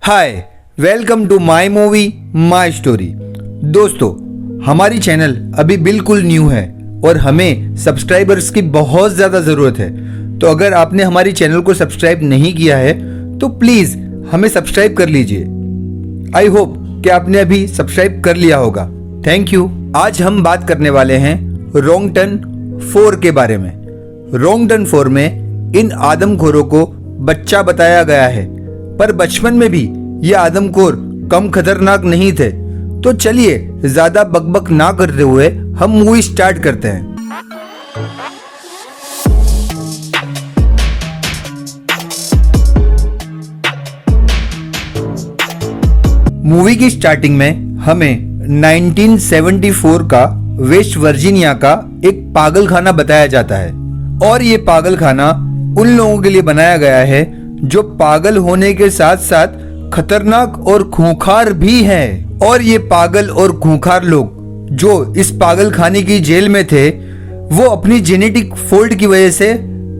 Hi, welcome to my movie my story. दोस्तों, हमारी channel अभी बिल्कुल न्यू है और हमें सब्सक्राइबर्स की बहुत ज़्यादा ज़रूरत है। तो अगर आपने हमारी चैनल को सब्सक्राइब नहीं किया है तो प्लीज़ हमें सब्सक्राइब कर लीजिए। आई होप कि आपने अभी सब्सक्राइब कर लिया होगा। Thank you. आज हम बात करने वाले हैं रॉन्ग टर्न 4 के बारे में। रॉन्ग टर्न 4 में इन आदमखोरों को बच्चा बताया गया है, पर बचपन में भी ये आदमखोर कम खतरनाक नहीं थे। तो चलिए ज्यादा बकबक ना करते हुए हम मूवी स्टार्ट करते हैं। मूवी की स्टार्टिंग में हमें 1974 का वेस्ट वर्जीनिया का एक पागल खाना बताया जाता है। और ये पागल खाना उन लोगों के लिए बनाया गया है जो पागल होने के साथ साथ खतरनाक और खूंखार भी हैं। और ये पागल और खूंखार लोग जो इस पागल खाने की जेल में थे, वो अपनी जेनेटिक फॉल्ट की वजह से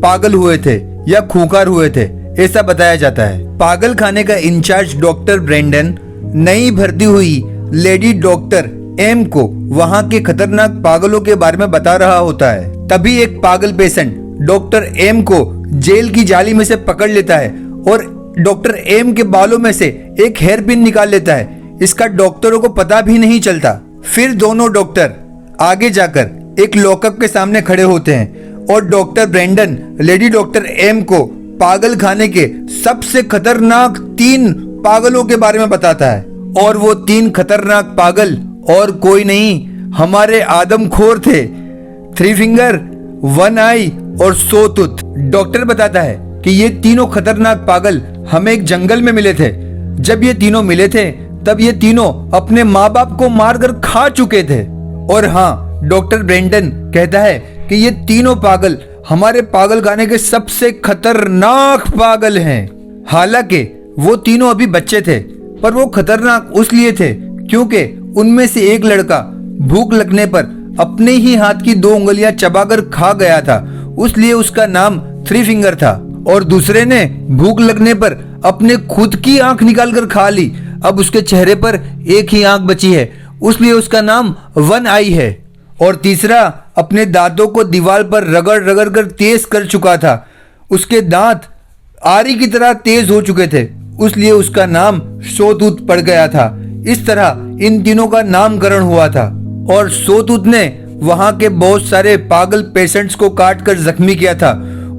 पागल हुए थे या खूंखार हुए थे, ऐसा बताया जाता है। पागल खाने का इंचार्ज डॉक्टर ब्रेंडन नई भर्ती हुई लेडी डॉक्टर एम को वहां के खतरनाक पागलों के बारे में बता रहा होता है। तभी एक पागल पेशेंट डॉक्टर एम को जेल की जाली में से पकड़ लेता है और डॉक्टर एम के बालों में से एक हेयर पिन निकाल लेता है। इसका डॉक्टरों को पता भी नहीं चलता। फिर दोनों डॉक्टर आगे जाकर एक लॉकअप के सामने खड़े होते हैं और doctor Brendan lady doctor M को पागल खाने के सबसे खतरनाक 3 पागलों के बारे में बताता है। और वो 3 खतरनाक पागल और कोई नहीं, हमारे आदमखोर थे। 3 फिंगर, 1 आई और सोतुत। डॉक्टर बताता है कि ये तीनों खतरनाक पागल हमें एक जंगल में मिले थे। जब ये तीनों मिले थे तब ये तीनों अपने माँ बाप को मारकर खा चुके थे। और हाँ, डॉक्टर ब्रेंडन कहता है कि ये तीनों पागल हमारे पागल खाने के सबसे खतरनाक पागल हैं। हालांकि वो तीनों अभी बच्चे थे, पर वो खतरनाक उसलिए थे क्योंकि उनमें से एक लड़का भूख लगने पर अपने ही हाथ की 2 उंगलियां चबाकर खा गया था, उसलिए उसका नाम 3 फिंगर था। और दूसरे ने भूख लगने पर अपने खुद की आंख निकालकर खा ली। अब उसके चेहरे पर एक ही आंख बची है, उसलिए उसका नाम 1 आई है। और तीसरा अपने दांतों को दीवार पर रगड़ रगड़ कर तेज कर चुका था। उसके दांत आरी की तरह तेज हो चुके थे, उसलिए उसका नाम सोतूत पड़ गया था। इस तरह इन तीनों का नामकरण हुआ था। और सोतूत ने वहां के बहुत सारे पागल पेशेंट्स को काट कर जख्मी किया था,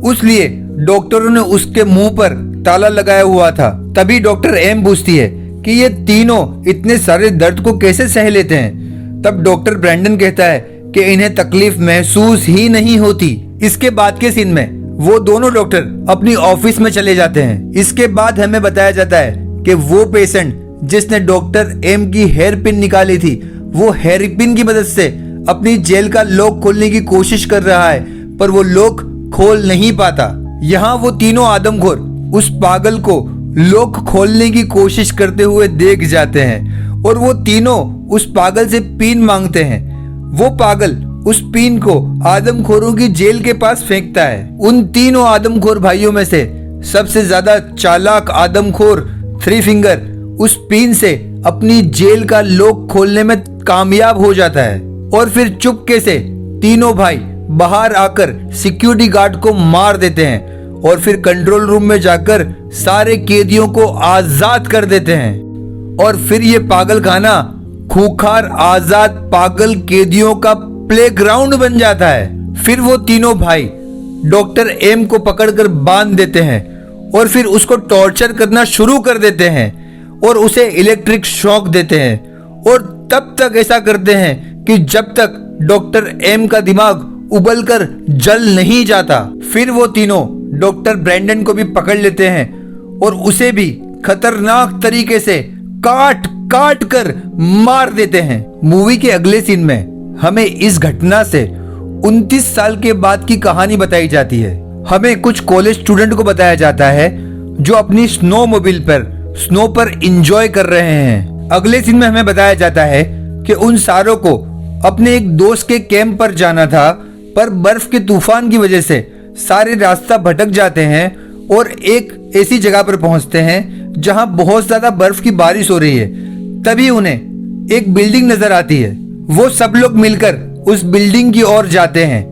उसलिए डॉक्टरों ने उसके मुंह पर ताला लगाया हुआ था। तभी डॉक्टर एम पूछती है कि ये तीनों इतने सारे दर्द को कैसे सह लेते हैं। तब डॉक्टर ब्रेंडन कहता है कि इन्हें तकलीफ महसूस ही नहीं होती। इसके बाद के सीन में वो दोनों डॉक्टर अपनी ऑफिस में चले जाते हैं। इसके बाद हमें बताया जाता है कि वो पेशेंट जिसने डॉक्टर एम की हेयर पिन निकाली थी, वो हेयर पिन की मदद से अपनी जेल का लॉक खोलने की कोशिश कर रहा है, पर वो लॉक खोल नहीं पाता। यहाँ वो तीनों आदमखोर उस पागल को लॉक खोलने की कोशिश करते हुए देख जाते हैं और वो तीनों उस पागल से पिन मांगते हैं। वो पागल उस पिन को आदमखोरों की जेल के पास फेंकता है। उन तीनों आदमखोर भाइयों में से सबसे ज्यादा चालाक आदमखोर 3 फिंगर उस पिन से अपनी जेल का लॉक खोलने में कामयाब हो जाता है। और फिर चुपके से तीनों भाई बाहर आकर सिक्योरिटी गार्ड को मार देते हैं और फिर कंट्रोल रूम में जाकर सारे कैदियों को आजाद कर देते हैं। और फिर ये पागल खाना खूंखार आजाद पागल कैदियों का प्लेग्राउंड बन जाता है। फिर वो तीनों भाई डॉक्टर एम को पकड़कर बांध देते हैं और फिर उसको टॉर्चर करना शुरू कर देते हैं और उसे इलेक्ट्रिक शॉक देते हैं। और तब तक ऐसा करते हैं कि जब तक डॉक्टर एम का दिमाग उबलकर जल नहीं जाता। फिर वो तीनों डॉक्टर ब्रेंडन को भी पकड़ लेते हैं और उसे भी खतरनाक तरीके से काट काट कर मार देते हैं। मूवी के अगले सीन में हमें इस घटना से 29 साल के बाद की कहानी बताई जाती है। हमें कुछ कॉलेज स्टूडेंट को बताया जाता है जो अपनी स्नोमोबाइल पर स्नो पर एंजॉय कर रहे हैं। अगले सीन में हमें बताया जाता है कि उन सारों को अपने एक दोस्त के कैंप पर जाना था, पर बर्फ के तूफान की वजह से सारे रास्ता भटक जाते हैं और एक ऐसी जगह पर पहुंचते हैं जहां बहुत ज्यादा बर्फ की बारिश हो रही है। तभी उन्हें एक बिल्डिंग नजर आती है। वो सब लोग मिलकर उस बिल्डिंग की ओर जाते हैं,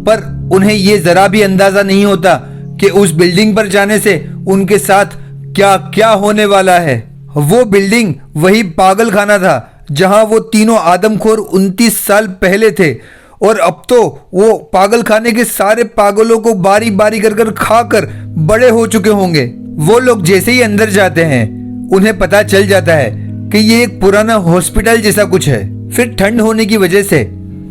पर उन्हें ये जरा भी अंदाजा नहीं होता कि उस बिल्डिंग पर जाने से उनके साथ क्या क्या होने वाला है। वो बिल्डिंग वही पागल खाना था जहां वो तीनों आदमखोर 29 साल पहले थे, और अब तो वो पागल खाने के सारे पागलों को बारी बारी कर खाकर बड़े हो चुके होंगे। वो लोग जैसे ही अंदर जाते हैं उन्हें पता चल जाता है कि ये एक पुराना हॉस्पिटल जैसा कुछ है। फिर ठंड होने की वजह से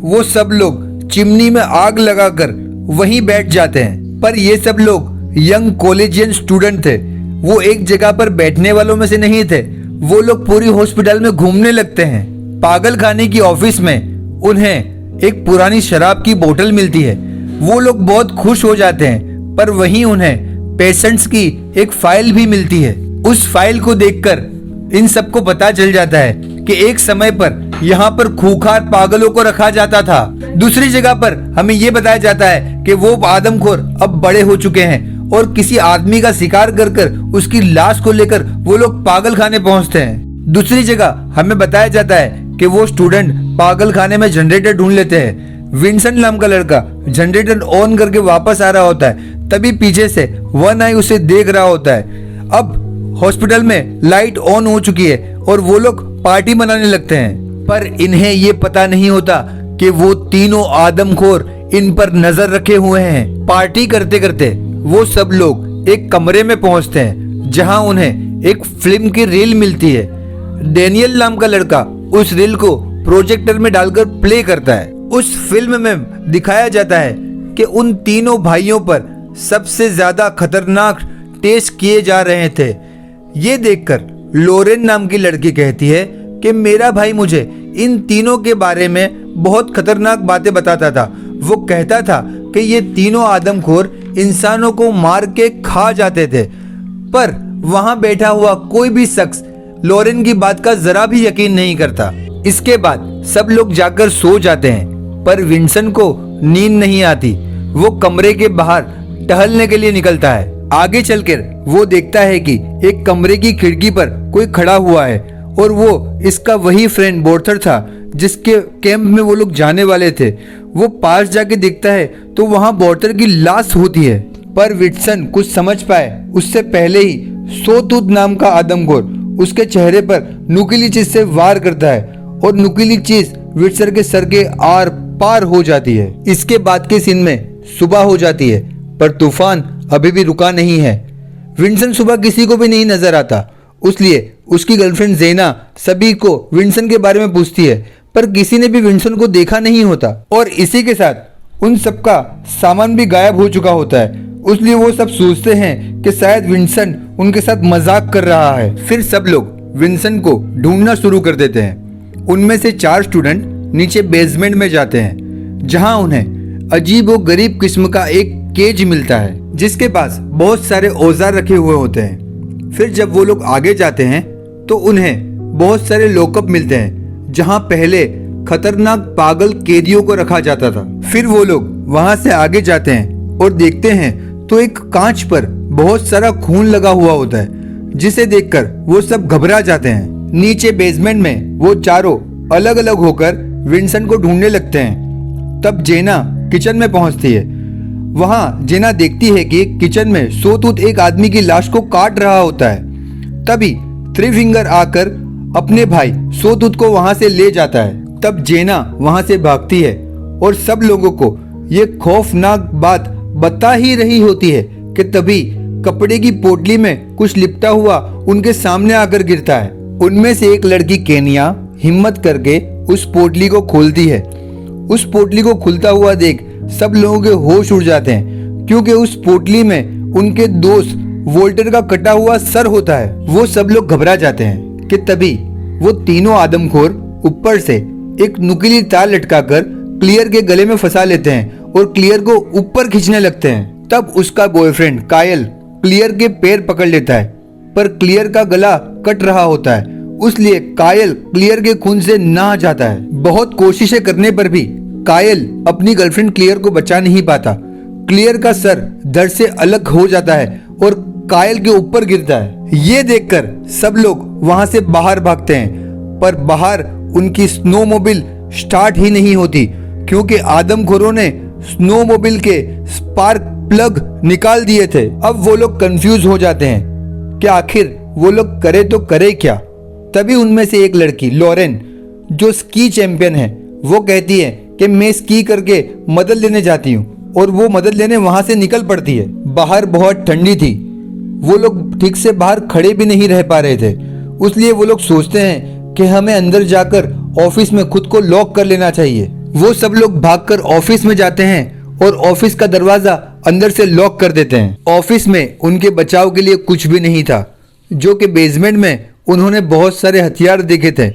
वो सब लोग चिमनी में आग लगाकर वहीं बैठ जाते हैं। पर ये सब लोग यंग कॉलेजियन स्टूडेंट थे, वो एक जगह पर बैठने वालों में से नहीं थे। वो लोग पूरी हॉस्पिटल में घूमने लगते हैं। पागल खाने की ऑफिस में उन्हें एक पुरानी शराब की बोतल मिलती है। वो लोग बहुत खुश हो जाते हैं, पर वहीं उन्हें पेशेंट्स की एक फाइल भी मिलती है। उस फाइल को देखकर इन सबको पता चल जाता है कि एक समय पर यहाँ पर खूंखार पागलों को रखा जाता था। दूसरी जगह पर हमें ये बताया जाता है कि वो आदमखोर अब बड़े हो चुके हैं और किसी आदमी का शिकार कर उसकी लाश को लेकर वो लोग पागल खाने पहुंचते हैं। दूसरी जगह हमें बताया जाता है कि वो स्टूडेंट पागल खाने में जनरेटर ढूंढ लेते हैं। विंसेंट नाम का लड़का जनरेटर ऑन करके वापस आ रहा होता है, तभी पीछे से वन आई उसे देख रहा होता है। अब हॉस्पिटल में लाइट ऑन हो चुकी है और वो लोग पार्टी मनाने लगते हैं, पर इन्हें ये पता नहीं होता कि वो तीनों आदमखोर इन पर नजर रखे हुए हैं। पार्टी करते करते वो सब लोग एक कमरे में पहुंचते हैं जहां उन्हें एक फिल्म की रील मिलती है। डेनियल नाम का लड़का उस रील को प्रोजेक्टर में डालकर प्ले करता है। उस फिल्म में दिखाया जाता है कि उन तीनों भाइयों पर सबसे ज्यादा खतरनाक टेस्ट किए जा रहे थे। ये देखकर लोरेन नाम की लड़की कहती है कि मेरा भाई मुझे इन तीनों के बारे में बहुत खतरनाक बातें बताता था। वो कहता था कि ये तीनों आदमखोर इंसानों को मार के खा जाते थे, पर वहां बैठा हुआ कोई भी शख्स लोरेन की बात का जरा भी यकीन नहीं करता। इसके बाद सब लोग जाकर सो जाते हैं, पर विंसेंट को नींद नहीं आती। वो कमरे के बाहर टहलने के लिए निकलता है। आगे चलकर वो देखता है कि एक कमरे की खिड़की पर कोई खड़ा हुआ है और वो इसका वही फ्रेंड बोर्थर था जिसके कैंप में वो लोग जाने वाले थे। वो पास जाके देखता है तो वहां बोर्थर की लाश होती है, पर विंसेंट कुछ समझ पाए उससे पहले ही सोतूत नाम का आदमखोर उसके चेहरे पर नुकीली चीज से वार करता है और नुकीली चीज विंसेंट के सर के आर पार हो जाती है। इसके बाद के सीन में सुबह हो जाती है, पर तूफान अभी भी रुका नहीं है। विंसेंट सुबह किसी को भी नहीं नजर आता, इसलिए उसकी गर्लफ्रेंड जेना सभी को विंसेंट के बारे में पूछती है, पर किसी ने भी विंसेंट को देखा नहीं होता और इसी के साथ उन सबका सामान भी गायब हो चुका होता है। इसलिए वो सब सोचते हैं कि शायद विंसेंट उनके साथ मजाक कर रहा है। फिर सब लोग विंसेंट को ढूंढना शुरू कर देते हैं। उनमें से 4 स्टूडेंट नीचे बेसमेंट में जाते हैं जहां उन्हें अजीब और गरीब किस्म का एक केज मिलता है जिसके पास बहुत सारे औजार रखे हुए होते हैं। फिर जब वो लोग आगे जाते हैं तो उन्हें बहुत सारे लॉकअप मिलते हैं जहां पहले खतरनाक पागल कैदियों को रखा जाता था। फिर वो लोग वहां से आगे जाते हैं और देखते हैं तो एक कांच पर बहुत सारा खून लगा हुआ होता है, जिसे देखकर वो सब घबरा जाते हैं। नीचे बेसमेंट में वो चारों अलग अलग होकर विंसेंट को ढूंढने लगते हैं। तब जेना किचन में पहुंचती है। वहां जेना देखती है कि किचन में सोतूत एक आदमी की लाश को काट रहा होता है। तभी थ्री फिंगर आकर अपने भाई सोतूत को वहां से ले जाता है। तब जेना वहां से भागती है और सब लोगों को ये खौफनाक बात बता ही रही होती है कि तभी कपड़े की पोटली में कुछ लिपटा हुआ उनके सामने आकर गिरता है। उनमें से एक लड़की केनिया हिम्मत करके उस पोटली को खोलती है। उस पोटली को खुलता हुआ देख सब लोगों के होश उड़ जाते हैं, क्योंकि उस पोटली में उनके दोस्त वोल्टर का कटा हुआ सर होता है। वो सब लोग घबरा जाते हैं कि तभी वो तीनों आदमखोर ऊपर से एक नुकीली तार लटकाकर क्लियर के गले में फंसा लेते हैं और क्लियर को ऊपर खींचने लगते हैं। तब उसका बॉयफ्रेंड कायल क्लियर के पैर पकड़ लेता है, पर क्लियर का गला कट रहा होता है, इसलिए कायल क्लियर के खून से नहा जाता है। बहुत कोशिशें करने पर भी कायल अपनी गर्लफ्रेंड क्लियर को बचा नहीं पाता। क्लियर का सर दर्द से अलग हो जाता है और कायल के ऊपर गिरता है। ये देखकर सब लोग वहां से बाहर भागते हैं, पर बाहर उनकी स्नोमोबिल स्टार्ट ही नहीं होती क्योंकि आदमखोरों ने स्नोमोबिल के स्पार्क प्लग निकाल दिए थे। अब वो लोग कंफ्यूज हो जाते हैं कि आखिर वो लोग करे तो करे क्या। तभी उनमें से एक लड़की लॉरेन, जो स्की चैंपियन है, वो कहती है कि मैं स्की करके मदद लेने जाती हूँ, और वो मदद लेने वहां से निकल पड़ती है। बाहर बहुत ठंडी थी, वो लोग ठीक से बाहर खड़े भी नहीं रह पा रहे थे, इसलिए वो लोग सोचते हैं कि हमें अंदर जाकर ऑफिस में खुद को लॉक कर लेना चाहिए। वो सब लोग भागकर ऑफिस में जाते हैं और ऑफिस का दरवाजा अंदर से लॉक कर देते हैं। ऑफिस में उनके बचाव के लिए कुछ भी नहीं था, जो कि बेसमेंट में उन्होंने बहुत सारे हथियार देखे थे।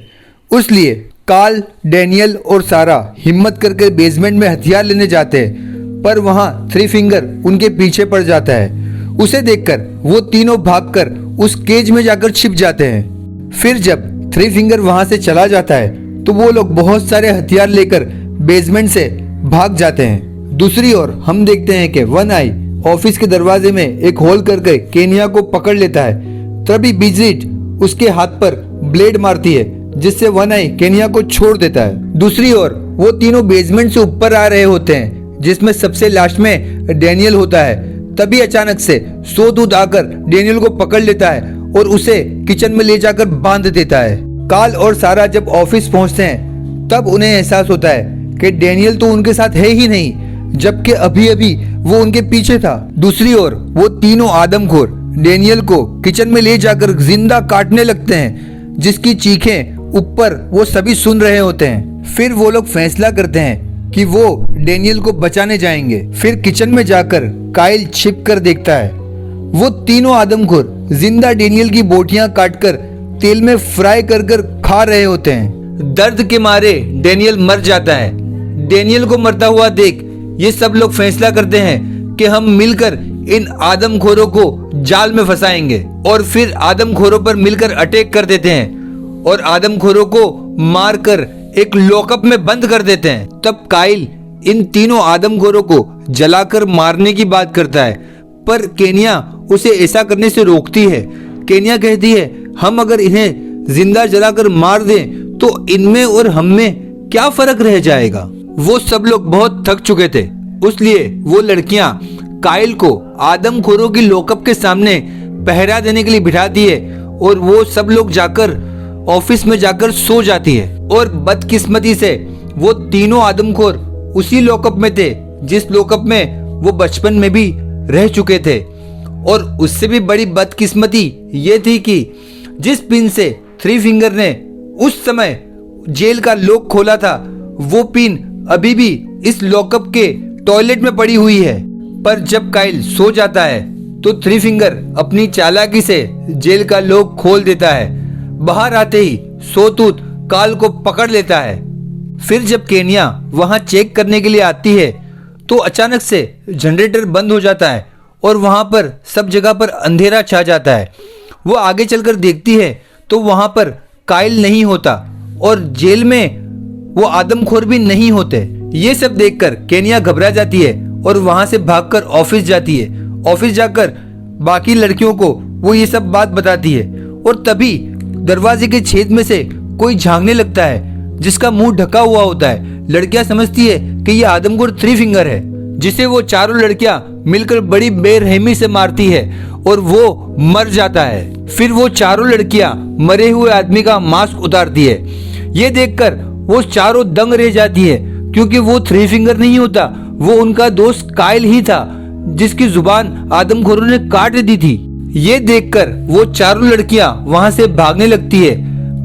इसलिए कार्ल, डैनियल और सारा हिम्मत करके बेसमेंट में हथियार लेने जाते हैं, पर वहां थ्री फिंगर उनके पीछे पड़ जाता है। उसे देखकर वो तीनों भागकर उस केज में जाकर छिप जाते हैं। फिर जब थ्री फिंगर वहां से चला जाता है तो वो लोग बहुत सारे हथियार लेकर बेसमेंट से भाग जाते हैं। दूसरी ओर हम देखते हैं कि वन आई ऑफिस के दरवाजे में एक होल करके केनिया को पकड़ लेता है। तभी बिजलीट उसके हाथ पर ब्लेड मारती है, जिससे वन आई केनिया को छोड़ देता है। दूसरी ओर वो तीनों बेसमेंट से ऊपर आ रहे होते हैं, जिसमें सबसे लास्ट में डैनियल होता है। तभी अचानक से सोतूत आकर डैनियल को पकड़ लेता है और उसे किचन में ले जाकर बांध देता है। कार्ल और सारा जब ऑफिस पहुंचते हैं तब उन्हें एहसास होता है कि डैनियल तो उनके साथ है ही नहीं, जबकि अभी अभी वो उनके पीछे था। दूसरी ओर वो तीनों आदमखोर डैनियल को किचन में ले जाकर जिंदा काटने लगते हैं, जिसकी चीखें ऊपर वो सभी सुन रहे होते हैं। फिर वो लोग फैसला करते हैं कि वो डैनियल को बचाने जाएंगे। फिर किचन में जाकर काइल छिप कर देखता है। वो तीनों आदमखोर जिंदा डैनियल की बोटियां काटकर तेल में फ्राई कर खा रहे होते हैं। दर्द के मारे डैनियल मर जाता है। डैनियल को मरता हुआ देख ये सब लोग फैसला करते हैं कि हम मिलकर इन आदमखोरों को जाल में फंसाएंगे, और फिर आदमखोरों पर मिलकर अटैक कर देते हैं और आदमखोरों को मारकर एक लॉकअप में बंद कर देते हैं। तब काइल इन तीनों आदमखोरों को जलाकर मारने की बात करता है, पर केनिया उसे ऐसा करने से रोकती है। केनिया कहती है हम अगर इन्हें जिंदा जलाकर मार दें तो इनमें और हम में क्या फर्क रह जाएगा। वो सब लोग बहुत थक चुके थे, इसलिए वो लड़कियां काइल को आदमखोरों की लॉकअप के सामने पहरा देने के लिए बिठाती है, और वो सब लोग जाकर ऑफिस में जाकर सो जाती है। और बदकिस्मती से वो तीनों आदमखोर उसी लॉकअप में थे जिस लॉकअप में वो बचपन में भी रह चुके थे। और उससे भी बड़ी बदकिस्मती ये थी कि जिस पिन से थ्री फिंगर ने उस समय जेल का लॉक खोला था, वो पिन अभी भी इस लॉकअप के टॉयलेट में पड़ी हुई है। पर जब काइल सो जाता है तो थ्री फिंगर अपनी चालाकी से जेल का लॉक खोल देता है। बाहर आते ही सोतूत कार्ल को पकड़ लेता है। फिर जब केनिया वहां चेक करने के लिए आती है तो अचानक से जनरेटर बंद हो जाता है और वहां पर सब जगह पर अंधेरा छा जाता है। वो आगे चलकर देखती है तो वहां पर काइल नहीं होता और जेल में वो आदमखोर भी नहीं होते। ये सब देखकर केनिया घबरा जाती है और वहां से भागकर ऑफिस जाती है। ऑफिस जाकर बाकी लड़कियों को वो ये सब बात बताती है, और तभी दरवाजे के छेद में से कोई झांकने लगता है जिसका मुंह ढका हुआ होता है। लड़कियां समझती है कि ये आदमखोर थ्री फिंगर है, जिसे वो चारों लड़कियां मिलकर बड़ी बेरहमी से मारती है और वो मर जाता है। फिर वो चारों लड़कियां मरे हुए आदमी का मास्क उतारती है। ये देखकर वो चारों दंग रह जाती है, क्योंकि वो थ्री फिंगर नहीं होता, वो उनका दोस्त काइल ही था जिसकी जुबान आदमखोरों ने काट दी थी। ये देखकर वो चारों लड़कियां वहां से भागने लगती है,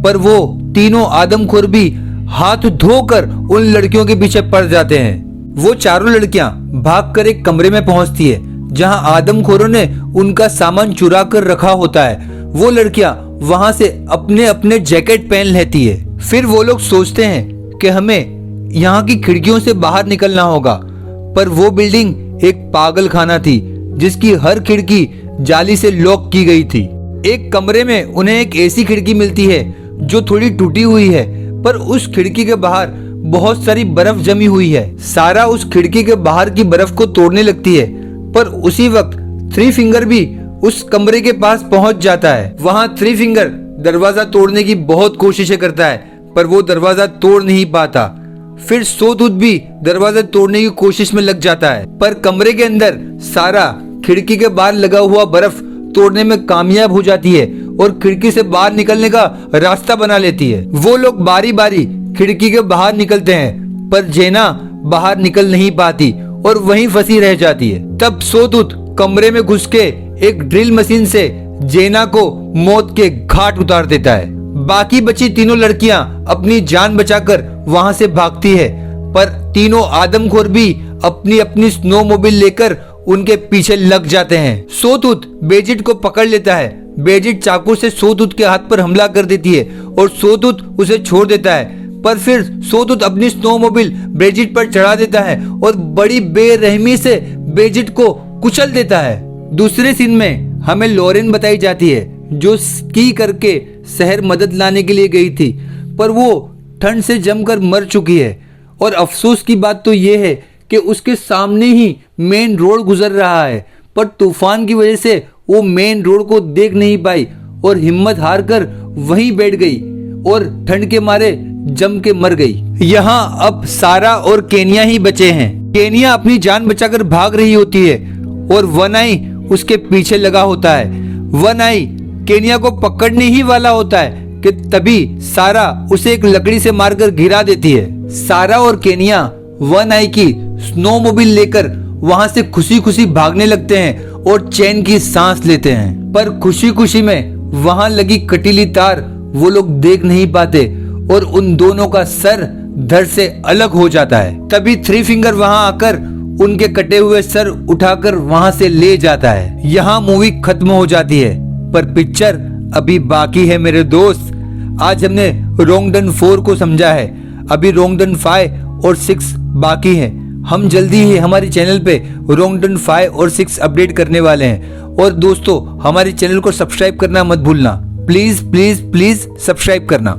पर वो तीनों आदमखोर भी हाथ धोकर उन लड़कियों के पीछे पड़ जाते हैं। वो चारों लड़कियां भागकर एक कमरे में पहुंचती है जहां आदमखोरों ने उनका सामान चुरा कर रखा होता है। वो लड़कियां वहां से अपने अपने जैकेट पहन लेती है। फिर वो लोग सोचते हैं कि हमें यहाँ की खिड़कियों से बाहर निकलना होगा, पर वो बिल्डिंग एक पागल खाना थी जिसकी हर खिड़की जाली से लॉक की गई थी। एक कमरे में उन्हें एक ऐसी खिड़की मिलती है जो थोड़ी टूटी हुई है, पर उस खिड़की के बाहर बहुत सारी बर्फ जमी हुई है। सारा उस खिड़की के बाहर की बर्फ को तोड़ने लगती है, पर उसी वक्त थ्री फिंगर भी उस कमरे के पास पहुंच जाता है। वहां थ्री फिंगर दरवाजा तोड़ने की बहुत कोशिशें करता है, पर वो दरवाजा तोड़ नहीं पाता। फिर सोतुत भी दरवाजा तोड़ने की कोशिश में लग जाता है, पर कमरे के अंदर सारा खिड़की के बाहर लगा हुआ बर्फ तोड़ने में कामयाब हो जाती है और खिड़की से बाहर निकलने का रास्ता बना लेती है। वो लोग बारी बारी खिड़की के बाहर निकलते हैं, पर जेना बाहर निकल नहीं पाती और वहीं फंसी रह जाती है। तब सोतुत कमरे में घुस के एक ड्रिल मशीन से जेना को मौत के घाट उतार देता है। बाकी बची तीनों लड़कियां अपनी जान बचाकर वहां से भागती है, पर तीनों आदमखोर भी अपनी अपनी स्नोमोबाइल लेकर उनके पीछे लग जाते हैं। सोतुत बेजिट को पकड़ लेता है। बेजिट चाकू से सोतुत के हाथ पर हमला कर देती है और सोतुत उसे छोड़ देता है, पर फिर सोतुत अपनी स्नोमोबाइल बेजिट पर चढ़ा देता है और बड़ी बेरहमी से बेजिट को कुचल देता है। दूसरे सीन में हमें लॉरेन बताई जाती है, जो स्की करके शहर मदद लाने के लिए गई थी, पर वो ठंड से जमकर मर चुकी है। और अफसोस की बात तो ये है कि उसके सामने ही मेन रोड गुजर रहा है, पर तूफान की वजह से वो मेन रोड को देख नहीं पाई और हिम्मत हार कर वहीं बैठ गई और ठंड के मारे जम के मर गई। यहाँ अब सारा और केनिया ही बचे हैं। केनिया अपनी जान बचाकर भाग रही होती है और वन आई उसके पीछे लगा होता है। वन आई केनिया को पकड़ने ही वाला होता है कि तभी सारा उसे एक लकड़ी से मारकर गिरा देती है। सारा और केनिया वन आई की स्नोमोबाइल लेकर वहां से खुशी खुशी भागने लगते हैं और चैन की सांस लेते हैं, पर खुशी खुशी में वहां लगी कटीली तार वो लोग देख नहीं पाते और उन दोनों का सर धड़ से अलग हो जाता है। तभी थ्री फिंगर वहां आकर उनके कटे हुए सर उठाकर वहां से ले जाता है। यहाँ मूवी खत्म हो जाती है, पर पिक्चर अभी बाकी है मेरे दोस्त। आज हमने रोंगडन 4 को समझा है, अभी रोंगडन 5 और 6 बाकी है। हम जल्दी ही हमारे चैनल पे रोंगडन 5 और 6 अपडेट करने वाले हैं। और दोस्तों, हमारे चैनल को सब्सक्राइब करना मत भूलना, प्लीज प्लीज प्लीज सब्सक्राइब करना।